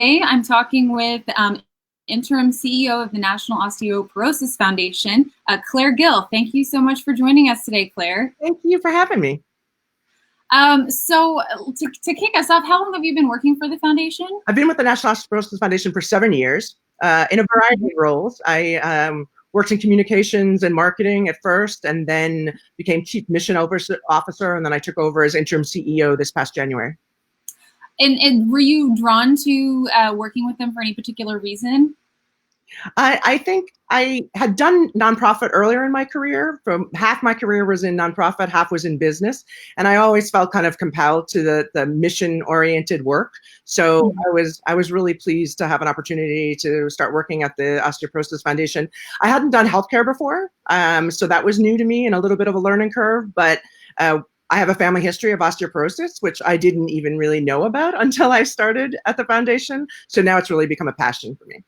I'm talking with Interim CEO of the National Osteoporosis Foundation, Claire Gill. Thank you so much for joining us today, Claire. Thank you for having me. To kick us off, how long have you been working for the foundation? I've been with the National Osteoporosis Foundation for 7 years in a variety of roles. I worked in communications and marketing at first, and then became Chief Mission Officer, and then I took over as Interim CEO this past January. And were you drawn to working with them for any particular reason? I think I had done nonprofit earlier in my career. From half my career was in nonprofit, half was in business, and I always felt kind of compelled to the mission-oriented work. So I was really pleased to have an opportunity to start working at the Osteoporosis Foundation. I hadn't done healthcare before, so that was new to me and a little bit of a learning curve. But I have a family history of osteoporosis, which I didn't even really know about until I started at the foundation. So now it's really become a passion for me.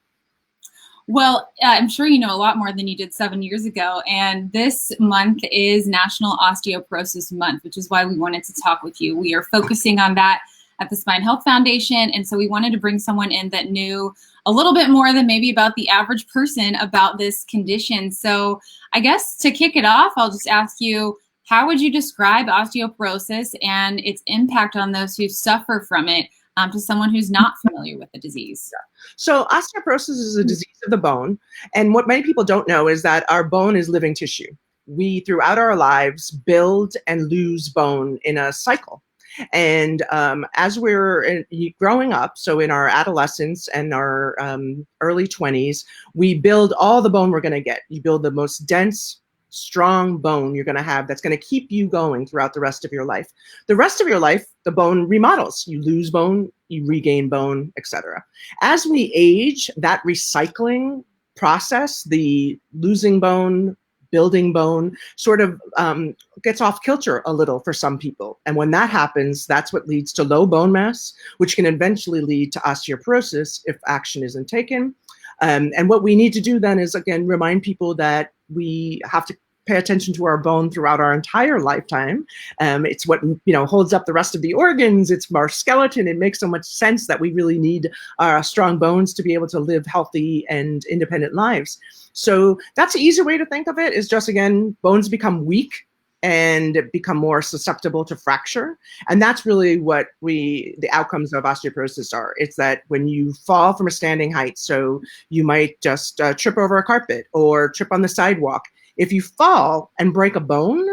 Well, I'm sure you know a lot more than you did 7 years ago. And this month is National Osteoporosis Month, which is why we wanted to talk with you. We are focusing on that at the Spine Health Foundation. And so we wanted to bring someone in that knew a little bit more than maybe about the average person about this condition. So I guess to kick it off, I'll just ask you, how would you describe osteoporosis and its impact on those who suffer from it to someone who's not familiar with the disease? So osteoporosis is a disease of the bone. And what many people don't know is that our bone is living tissue. We, throughout our lives, build and lose bone in a cycle. And as we're growing up, so in our adolescence and our early 20s, we build all the bone we're going to get. You build the most dense, strong bone you're going to have that's going to keep you going throughout the rest of your life. The rest of your life, the bone remodels. You lose bone, you regain bone, etc. As we age, that recycling process, the losing bone, building bone, sort of gets off kilter a little for some people. And when that happens, that's what leads to low bone mass, which can eventually lead to osteoporosis if action isn't taken. And what we need to do then is, again, remind people that we have to pay attention to our bone throughout our entire lifetime. It's what holds up the rest of the organs. It's our skeleton. It makes so much sense that we really need strong bones to be able to live healthy and independent lives. So that's the easy way to think of it, is just, again, bones become weak and become more susceptible to fracture. And that's really what the outcomes of osteoporosis are. It's that when you fall from a standing height, so you might just trip over a carpet or trip on the sidewalk. If you fall and break a bone,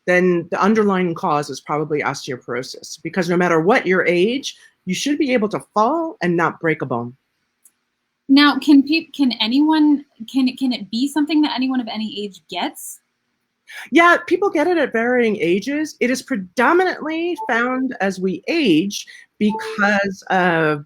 then the underlying cause is probably osteoporosis, because no matter what your age, you should be able to fall and not break a bone. Now, can it be something that anyone of any age gets? Yeah, people get it at varying ages. It is predominantly found as we age because of,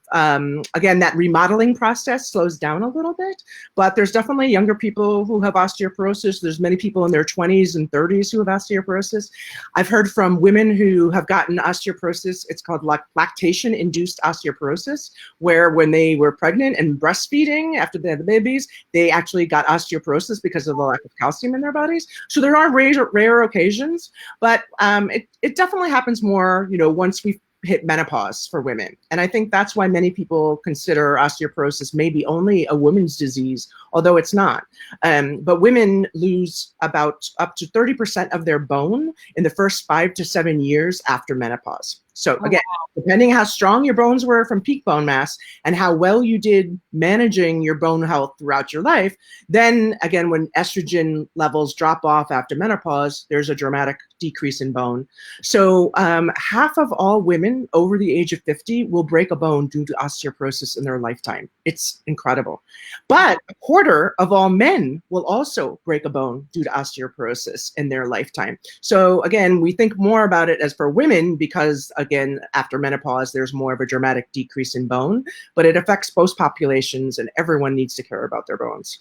again, that remodeling process slows down a little bit. But there's definitely younger people who have osteoporosis. There's many people in their 20s and 30s who have osteoporosis. I've heard from women who have gotten osteoporosis. It's called lactation-induced osteoporosis, where when they were pregnant and breastfeeding after they had the babies, they actually got osteoporosis because of the lack of calcium in their bodies. So there are rare occasions, but it definitely happens more, once we hit menopause for women. And I think that's why many people consider osteoporosis maybe only a woman's disease, although it's not. But women lose about up to 30% of their bone in the first 5 to 7 years after menopause. So again, depending how strong your bones were from peak bone mass and how well you did managing your bone health throughout your life, then again, when estrogen levels drop off after menopause, there's a dramatic decrease in bone. So half of all women over the age of 50 will break a bone due to osteoporosis in their lifetime. It's incredible. But a quarter of all men will also break a bone due to osteoporosis in their lifetime. So again, we think more about it as for women because, again, after menopause, there's more of a dramatic decrease in bone, but it affects both populations and everyone needs to care about their bones.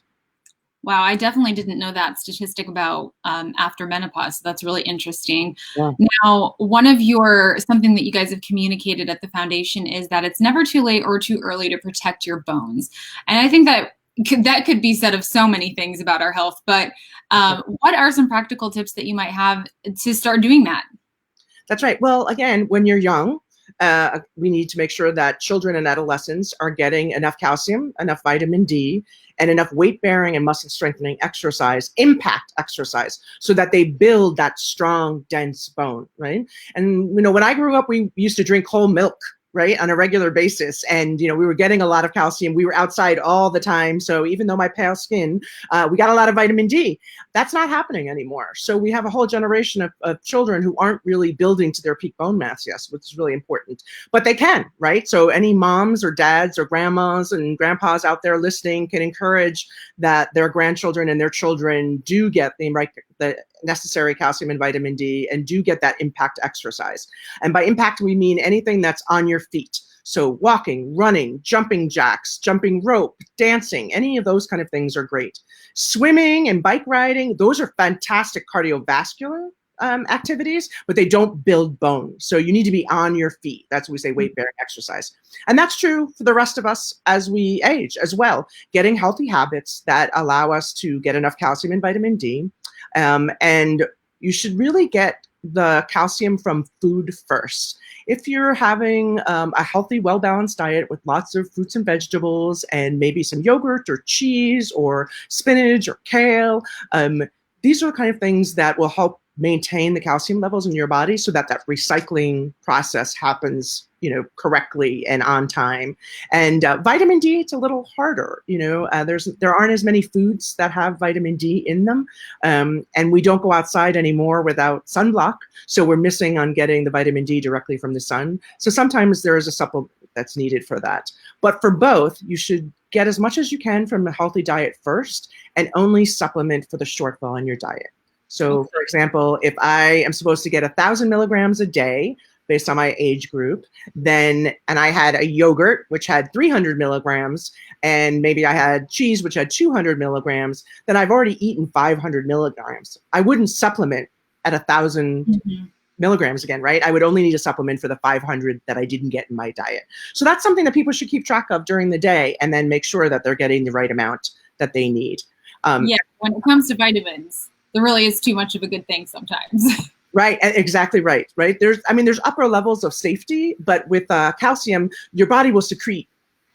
Wow, I definitely didn't know that statistic about after menopause. So that's really interesting. Yeah. Now, something that you guys have communicated at the foundation is that it's never too late or too early to protect your bones. And I think that could be said of so many things about our health, but what are some practical tips that you might have to start doing that? That's right. Well, again, when you're young, We need to make sure that children and adolescents are getting enough calcium, enough vitamin D, and enough weight-bearing and muscle-strengthening exercise, impact exercise, so that they build that strong, dense bone, right? And, when I grew up, we used to drink whole milk, right, on a regular basis. And, we were getting a lot of calcium. We were outside all the time. So even though my pale skin, we got a lot of vitamin D. That's not happening anymore. So we have a whole generation of children who aren't really building to their peak bone mass, yes, which is really important. But they can, right? So any moms or dads or grandmas and grandpas out there listening can encourage that their grandchildren and their children do get the necessary calcium and vitamin D and do get that impact exercise. And by impact, we mean anything that's on your feet. So walking, running, jumping jacks, jumping rope, dancing, any of those kind of things are great. Swimming and bike riding, those are fantastic cardiovascular activities, but they don't build bone. So you need to be on your feet. That's what we say weight-bearing exercise. And that's true for the rest of us as we age as well. Getting healthy habits that allow us to get enough calcium and vitamin D. And you should really get the calcium from food first. If you're having a healthy, well-balanced diet with lots of fruits and vegetables and maybe some yogurt or cheese or spinach or kale, these are the kind of things that will help maintain the calcium levels in your body so that that recycling process happens, correctly and on time. And vitamin D, it's a little harder. There aren't as many foods that have vitamin D in them, and we don't go outside anymore without sunblock, so we're missing on getting the vitamin D directly from the sun. So sometimes there is a supplement that's needed for that. But for both, you should get as much as you can from a healthy diet first, and only supplement for the shortfall in your diet. So, for example, if I am supposed to get 1,000 milligrams a day based on my age group, and I had a yogurt, which had 300 milligrams, and maybe I had cheese, which had 200 milligrams, then I've already eaten 500 milligrams. I wouldn't supplement at 1,000 milligrams again, right? I would only need a supplement for the 500 that I didn't get in my diet. So that's something that people should keep track of during the day, and then make sure that they're getting the right amount that they need. Yeah, when it comes to vitamins, there really is too much of a good thing sometimes. Right, exactly right. There's upper levels of safety, but with calcium, your body will secrete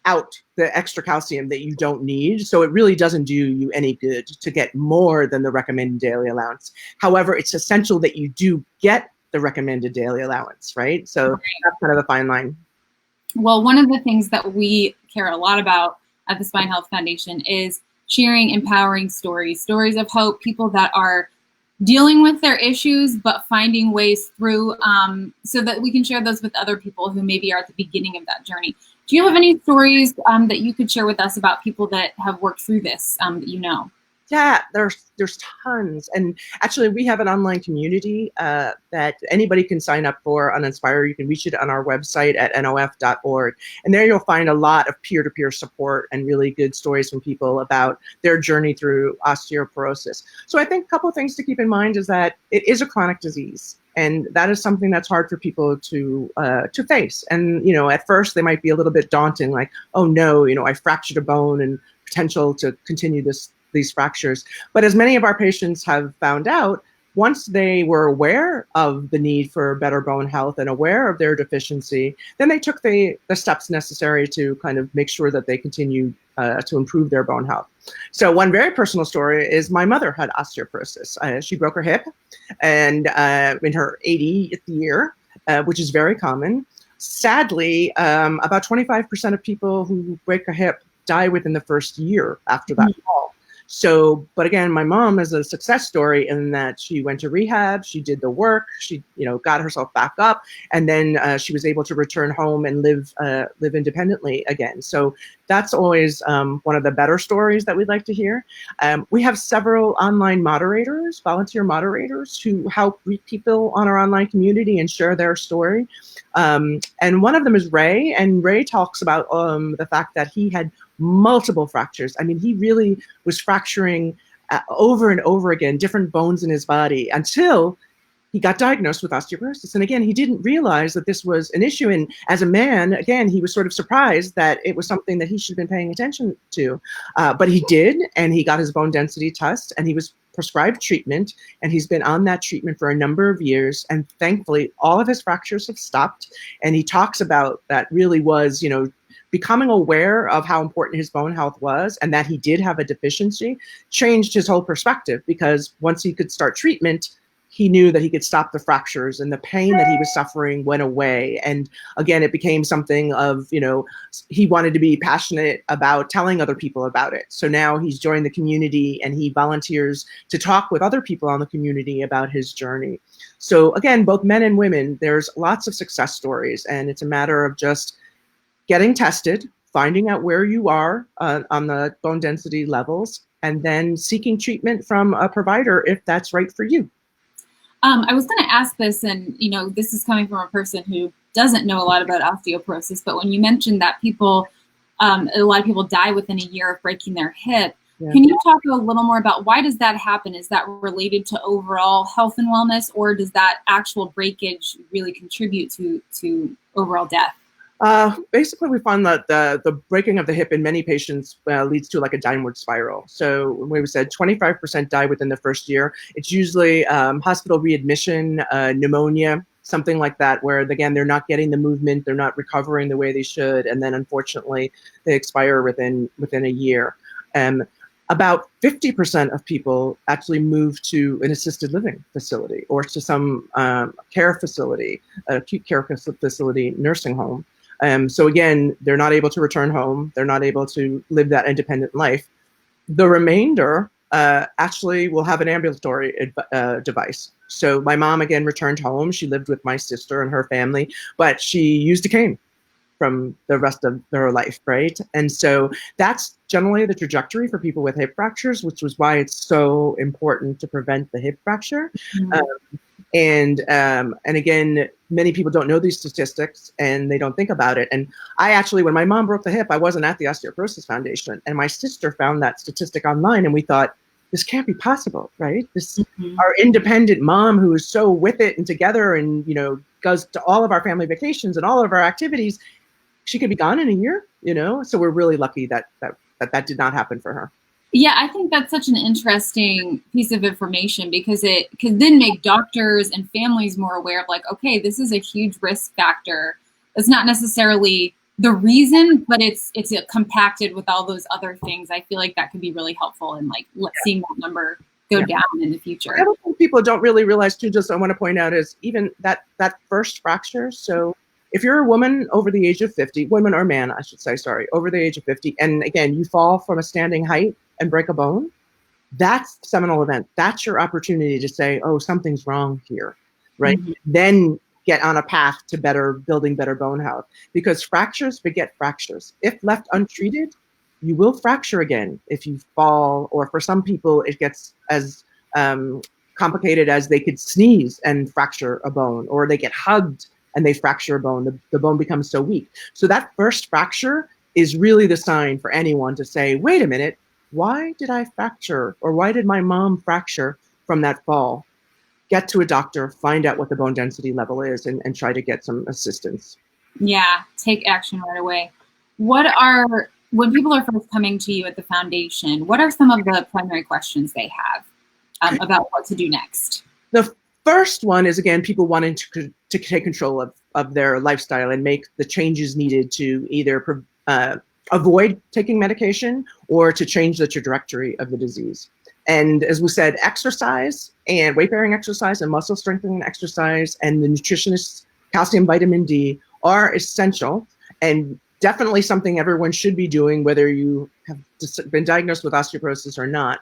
out the extra calcium that you don't need. So it really doesn't do you any good to get more than the recommended daily allowance. However, it's essential that you do get the recommended daily allowance, right? So that's kind of the fine line. Well, one of the things that we care a lot about at the Spine Health Foundation is sharing empowering stories of hope, people that are dealing with their issues, but finding ways through, so that we can share those with other people who maybe are at the beginning of that journey. Do you have any stories that you could share with us about people that have worked through this that you know? Yeah, there's tons. And actually, we have an online community that anybody can sign up for on Inspire. You can reach it on our website at nof.org. And there you'll find a lot of peer-to-peer support and really good stories from people about their journey through osteoporosis. So I think a couple of things to keep in mind is that it is a chronic disease. And that is something that's hard for people to face. And, at first they might be a little bit daunting, like, oh no, I fractured a bone and potential to continue these fractures. But as many of our patients have found out, once they were aware of the need for better bone health and aware of their deficiency, then they took the steps necessary to kind of make sure that they continue to improve their bone health. So one very personal story is my mother had osteoporosis. She broke her hip and in her 80th year, which is very common. Sadly, about 25% of people who break a hip die within the first year after that fall. So, but again, my mom is a success story in that she went to rehab, she did the work, she, got herself back up, and then she was able to return home and live independently again. So that's always one of the better stories that we'd like to hear. We have several online moderators, volunteer moderators, who help reach people on our online community and share their story. And one of them is Ray, and Ray talks about the fact that he had multiple fractures. I mean, he really was fracturing over and over again, different bones in his body, until he got diagnosed with osteoporosis. And again, he didn't realize that this was an issue. And as a man, again, he was sort of surprised that it was something that he should have been paying attention to. But he did, and he got his bone density test, and he was prescribed treatment, and he's been on that treatment for a number of years. And thankfully, all of his fractures have stopped. And he talks about that really was, becoming aware of how important his bone health was and that he did have a deficiency changed his whole perspective, because once he could start treatment, he knew that he could stop the fractures and the pain that he was suffering went away. And again, it became something of, he wanted to be passionate about telling other people about it. So now he's joined the community and he volunteers to talk with other people on the community about his journey. So again, both men and women, there's lots of success stories, and it's a matter of just getting tested, finding out where you are on the bone density levels, and then seeking treatment from a provider if that's right for you. I was going to ask this, and this is coming from a person who doesn't know a lot about osteoporosis, but when you mentioned that a lot of people die within a year of breaking their hip, yeah. Can you talk a little more about why does that happen? Is that related to overall health and wellness, or does that actual breakage really contribute to overall death? Basically, we found that the breaking of the hip in many patients leads to like a downward spiral. So we said 25% die within the first year. It's usually hospital readmission, pneumonia, something like that, where again, they're not getting the movement, they're not recovering the way they should. And then unfortunately, they expire within a year. About 50% of people actually move to an assisted living facility or to some care facility, acute care facility, nursing home. So again, they're not able to return home. They're not able to live that independent life. The remainder actually will have an ambulatory device. So my mom, again, returned home. She lived with my sister and her family, but she used a cane from the rest of her life, right? And so that's generally the trajectory for people with hip fractures, which was why it's so important to prevent the hip fracture. Mm-hmm. And again, many people don't know these statistics and they don't think about it. And I actually, when my mom broke the hip, I wasn't at the Osteoporosis Foundation, and my sister found that statistic online, and we thought, this can't be possible, right? This mm-hmm. Our independent mom who is so with it and together and, goes to all of our family vacations and all of our activities, she could be gone in a year, So we're really lucky that did not happen for her. Yeah, I think that's such an interesting piece of information, because it could then make doctors and families more aware of like, okay, this is a huge risk factor. It's not necessarily the reason, but it's compacted with all those other things. I feel like that could be really helpful in seeing that number go down in the future. The other thing people don't really realize too, just I want to point out, is even that first fracture. So if you're a woman over the age of 50, woman or man, I should say, sorry, over the age of 50, and again, you fall from a standing height and break a bone, that's the seminal event. That's your opportunity to say, oh, something's wrong here, right? Mm-hmm. Then get on a path to building better bone health, because fractures beget fractures. If left untreated, you will fracture again if you fall, or for some people, it gets as complicated as they could sneeze and fracture a bone, or they get hugged and they fracture a bone. The bone becomes so weak. So that first fracture is really the sign for anyone to say, wait a minute, why did I fracture? Or why did my mom fracture from that fall? Get to a doctor, find out what the bone density level is, and try to get some assistance. Yeah, take action right away. When people are first coming to you at the foundation, what are some of the primary questions they have about what to do next? The first one is, again, people wanting to take control of their lifestyle and make the changes needed to either avoid taking medication or to change the trajectory of the disease. And as we said, exercise and weight-bearing exercise and muscle strengthening exercise and the nutritionist calcium, vitamin D are essential, and definitely something everyone should be doing, whether you have been diagnosed with osteoporosis or not.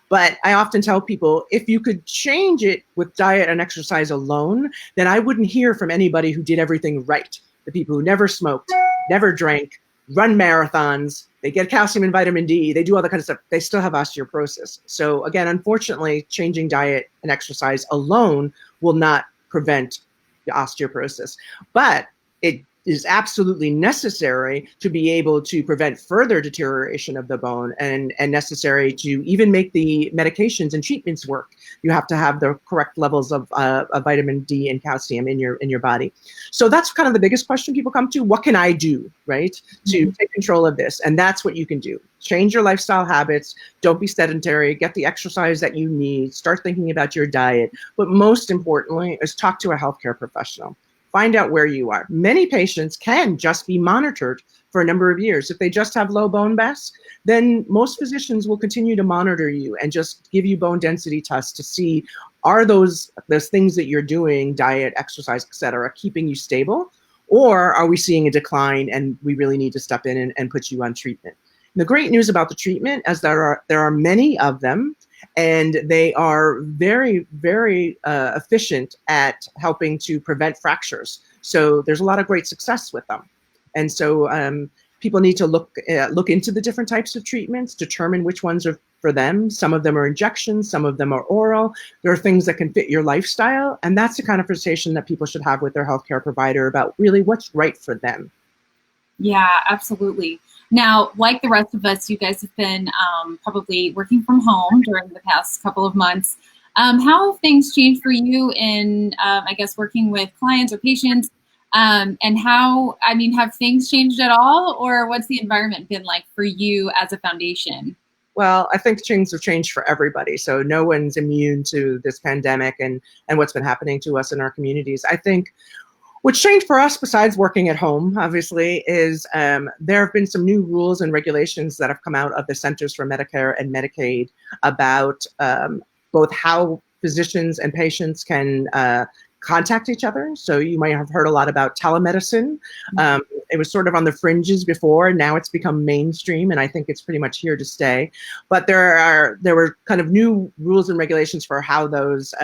But I often tell people, if you could change it with diet and exercise alone, then I wouldn't hear from anybody who did everything right. The people who never smoked, never drank, run marathons, they get calcium and vitamin D, they do all that kind of stuff, they still have osteoporosis. So again, unfortunately, changing diet and exercise alone will not prevent the osteoporosis. But it is absolutely necessary to be able to prevent further deterioration of the bone, and necessary to even make the medications and treatments work. You have to have the correct levels of vitamin D and calcium in your body. So that's kind of the biggest question people come to. What can I do, right, to take control of this? And that's what you can do. Change your lifestyle habits. Don't be sedentary. Get the exercise that you need. Start thinking about your diet. But most importantly is talk to a healthcare professional. Find out where you are. Many patients can just be monitored for a number of years. If they just have low bone mass, then most physicians will continue to monitor you and just give you bone density tests to see, are those things that you're doing, diet, exercise, etc., keeping you stable? Or are we seeing a decline and we really need to step in and put you on treatment? And the great news about the treatment is there are many of them, and they are very, very efficient at helping to prevent fractures. So there's a lot of great success with them. And so people need to look into the different types of treatments, determine which ones are for them. Some of them are injections, some of them are oral. There are things that can fit your lifestyle. And that's the kind of conversation that people should have with their healthcare provider about really what's right for them. Yeah, absolutely. Now, like the rest of us, you guys have been probably working from home during the past couple of months. How have things changed for you in, I guess, working with clients or patients? And how, I mean, have things changed at all? Or what's the environment been like for you as a foundation? Well, I think things have changed for everybody. So no one's immune to this pandemic and what's been happening to us in our communities. I think what's changed for us, besides working at home, obviously, is there have been some new rules and regulations that have come out of the Centers for Medicare and Medicaid about both how physicians and patients can contact each other. So you might have heard a lot about telemedicine. It was sort of on the fringes before, now it's become mainstream, and I think it's pretty much here to stay. But there were kind of new rules and regulations for how those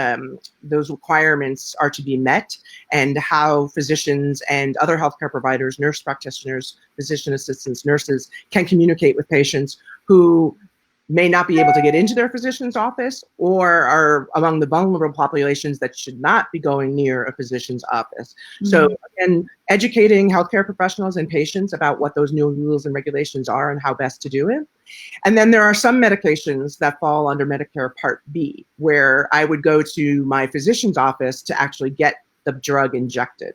requirements are to be met, and how physicians and other healthcare providers, nurse practitioners, physician assistants, nurses can communicate with patients who may not be able to get into their physician's office, or are among the vulnerable populations that should not be going near a physician's office. Mm-hmm. So again, educating healthcare professionals and patients about what those new rules and regulations are and how best to do it. And then there are some medications that fall under Medicare Part B, where I would go to my physician's office to actually get the drug injected.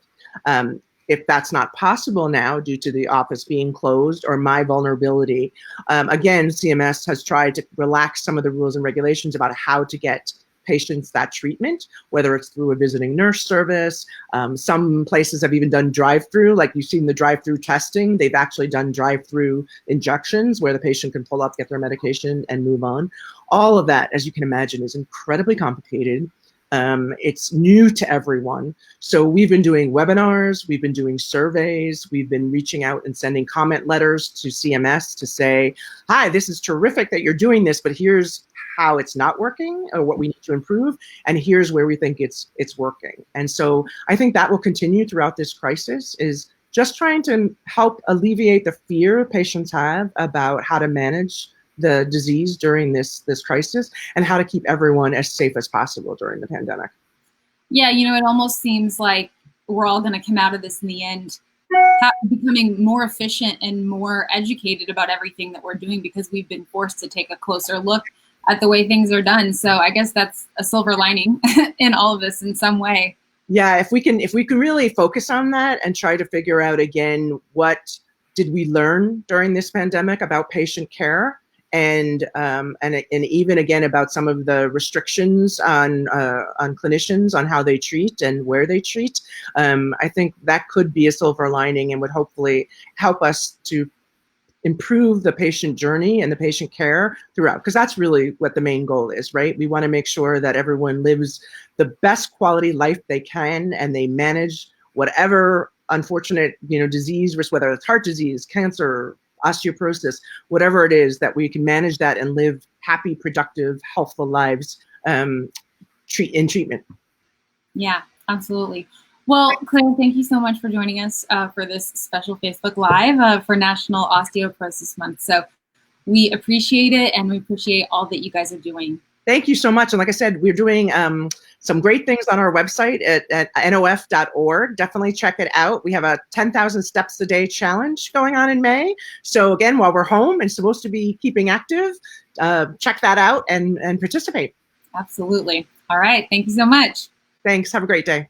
If that's not possible now due to the office being closed or my vulnerability, again, CMS has tried to relax some of the rules and regulations about how to get patients that treatment, whether it's through a visiting nurse service. Some places have even done drive-through, like you've seen the drive-through testing. They've actually done drive-through injections where the patient can pull up, get their medication, and move on. All of that, as you can imagine, is incredibly complicated. It's new to everyone. So we've been doing webinars, we've been doing surveys, we've been reaching out and sending comment letters to CMS to say, hi, this is terrific that you're doing this, but here's how it's not working, or what we need to improve, and here's where we think it's working. And so I think that will continue throughout this crisis, is just trying to help alleviate the fear patients have about how to manage the disease during this crisis, and how to keep everyone as safe as possible during the pandemic. Yeah, you know, it almost seems like we're all going to come out of this in the end becoming more efficient and more educated about everything that we're doing, because we've been forced to take a closer look at the way things are done. So I guess that's a silver lining in all of this in some way. Yeah, if we can really focus on that and try to figure out again, what did we learn during this pandemic about patient care, and even again about some of the restrictions on clinicians on how they treat and where they treat. I think that could be a silver lining and would hopefully help us to improve the patient journey and the patient care throughout, because that's really what the main goal is, right? We want to make sure that everyone lives the best quality life they can, and they manage whatever unfortunate, disease risk, whether it's heart disease, cancer, osteoporosis, whatever it is, that we can manage that and live happy, productive, healthful lives in treatment. Yeah, absolutely. Well, Claire, thank you so much for joining us for this special Facebook Live for National Osteoporosis Month. So we appreciate it, and we appreciate all that you guys are doing. Thank you so much. And like I said, we're doing some great things on our website at nof.org. Definitely check it out. We have a 10,000 steps a day challenge going on in May. So again, while we're home and supposed to be keeping active, check that out and participate. Absolutely. All right. Thank you so much. Thanks. Have a great day.